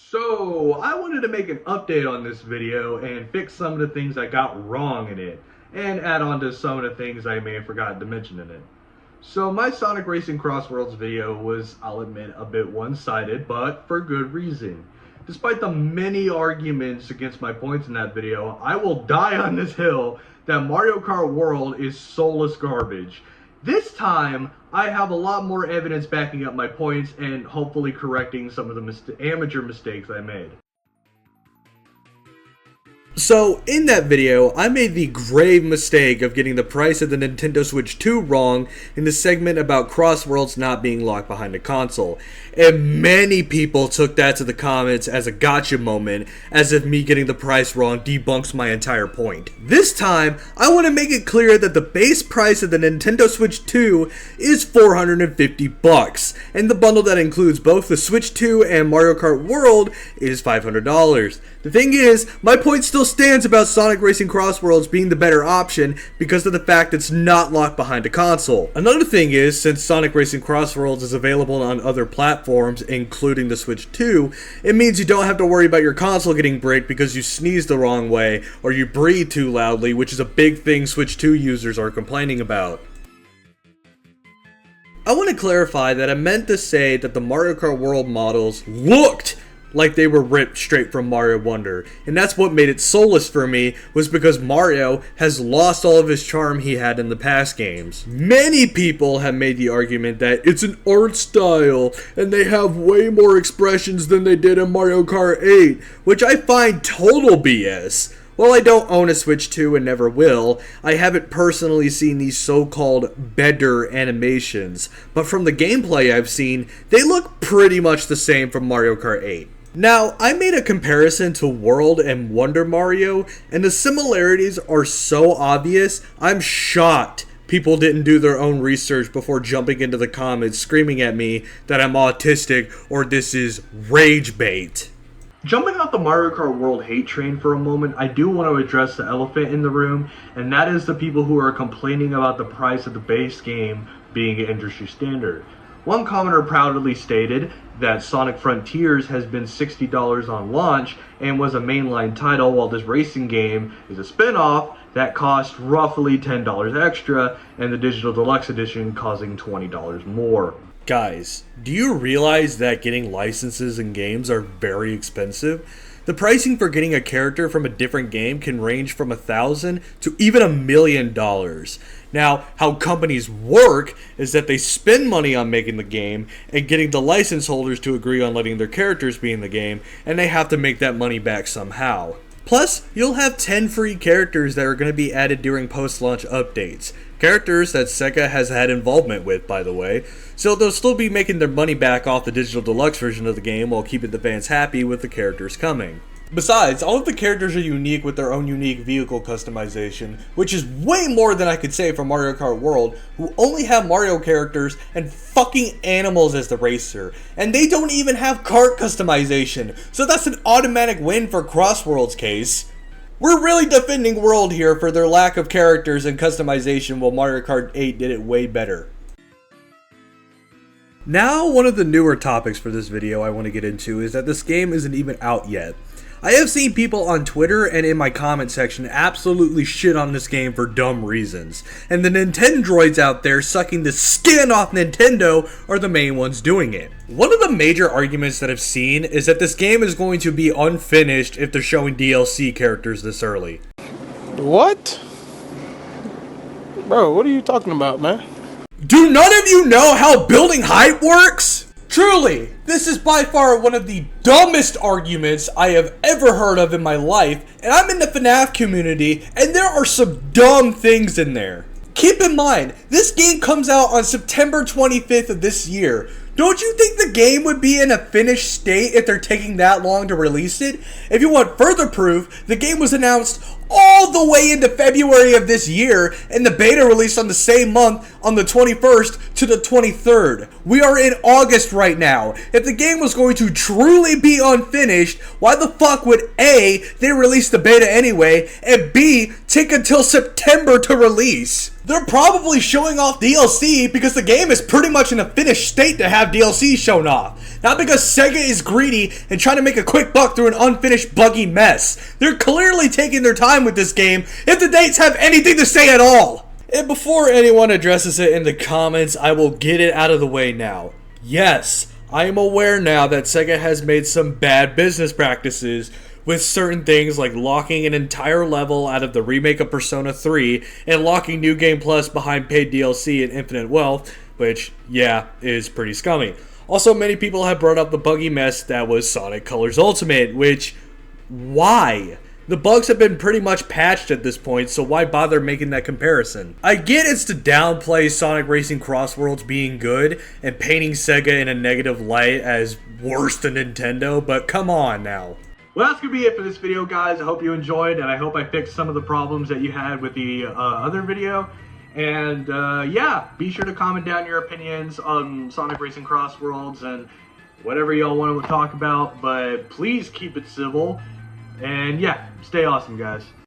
So, I wanted to make an update on this video and fix some of the things I got wrong in it, and add on to some of the things I may have forgotten to mention in it. So, my Sonic Racing Crossworlds video was, I'll admit, a bit one-sided, but for good reason. Despite the many arguments against my points in that video, I will die on this hill that Mario Kart World is soulless garbage. This time, I have a lot more evidence backing up my points and hopefully correcting some of the amateur mistakes I made. So, in that video, I made the grave mistake of getting the price of the Nintendo Switch 2 wrong in the segment about Crossworlds not being locked behind a console. And many people took that to the comments as a gotcha moment, as if me getting the price wrong debunks my entire point. This time, I want to make it clear that the base price of the Nintendo Switch 2 is $450, and the bundle that includes both the Switch 2 and Mario Kart World is $500. The thing is, my point still stands about Sonic Racing Crossworlds being the better option because of the fact it's not locked behind a console. Another thing is, since Sonic Racing Crossworlds is available on other platforms, including the Switch 2, it means you don't have to worry about your console getting bricked because you sneeze the wrong way or you breathe too loudly, which is a big thing Switch 2 users are complaining about. I want to clarify that I meant to say that the Mario Kart World models looked like they were ripped straight from Mario Wonder, and that's what made it soulless for me, was because Mario has lost all of his charm he had in the past games. Many people have made the argument that it's an art style, and they have way more expressions than they did in Mario Kart 8, which I find total BS. While I don't own a Switch 2 and never will, I haven't personally seen these so-called better animations, but from the gameplay I've seen, they look pretty much the same from Mario Kart 8. Now, I made a comparison to World and Wonder Mario, and the similarities are so obvious, I'm shocked people didn't do their own research before jumping into the comments screaming at me that I'm autistic or this is rage bait. Jumping off the Mario Kart World hate train for a moment, I do want to address the elephant in the room, and that is the people who are complaining about the price of the base game being an industry standard. One commenter proudly stated that Sonic Frontiers has been $60 on launch and was a mainline title, while this racing game is a spin-off that cost roughly $10 extra, and the Digital Deluxe Edition costing $20 more. Guys, do you realize that getting licenses in games are very expensive? The pricing for getting a character from a different game can range from $1,000 to even $1 million. Now, how companies work is that they spend money on making the game and getting the license holders to agree on letting their characters be in the game, and they have to make that money back somehow. Plus, you'll have 10 free characters that are going to be added during post-launch updates. Characters that Sega has had involvement with, by the way, so they'll still be making their money back off the Digital Deluxe version of the game while keeping the fans happy with the characters coming. Besides, all of the characters are unique with their own unique vehicle customization, which is way more than I could say for Mario Kart World, who only have Mario characters and fucking animals as the racer, and they don't even have kart customization, so that's an automatic win for Crossworld's case. We're really defending World here for their lack of characters and customization, while Mario Kart 8 did it way better. Now, one of the newer topics for this video I want to get into is that this game isn't even out yet. I have seen people on Twitter and in my comment section absolutely shit on this game for dumb reasons, and the Nintendroids out there sucking the skin off Nintendo are the main ones doing it. One of the major arguments that I've seen is that this game is going to be unfinished if they're showing DLC characters this early. What? Bro, what are you talking about, man? Do none of you know how building hype works? Truly, this is by far one of the dumbest arguments I have ever heard of in my life, and I'm in the FNAF community, and there are some dumb things in there. Keep in mind, this game comes out on September 25th of this year. Don't you think the game would be in a finished state if they're taking that long to release it? If you want further proof, the game was announced all the way into February of this year, and the beta released on the same month on the 21st to the 23rd. We are in August right now. If the game was going to truly be unfinished, why the fuck would A, they release the beta anyway, and B, take until September to release? They're probably showing off DLC because the game is pretty much in a finished state to have DLC shown off. Not because Sega is greedy and trying to make a quick buck through an unfinished buggy mess. They're clearly taking their time with this game if the dates have anything to say at all. And before anyone addresses it in the comments, I will get it out of the way now. Yes, I am aware now that Sega has made some bad business practices with certain things like locking an entire level out of the remake of Persona 3 and locking New Game Plus behind paid DLC and Infinite Wealth, which, yeah, is pretty scummy. Also, many people have brought up the buggy mess that was Sonic Colors Ultimate, which, why? The bugs have been pretty much patched at this point, so why bother making that comparison? I get it's to downplay Sonic Racing Cross Worlds being good and painting Sega in a negative light as worse than Nintendo, but come on now. Well, that's going to be it for this video, guys. I hope you enjoyed, and I hope I fixed some of the problems that you had with the other video. And, yeah, be sure to comment down your opinions on Sonic Racing Cross Worlds and whatever y'all want to talk about, but please keep it civil. And, yeah, stay awesome, guys.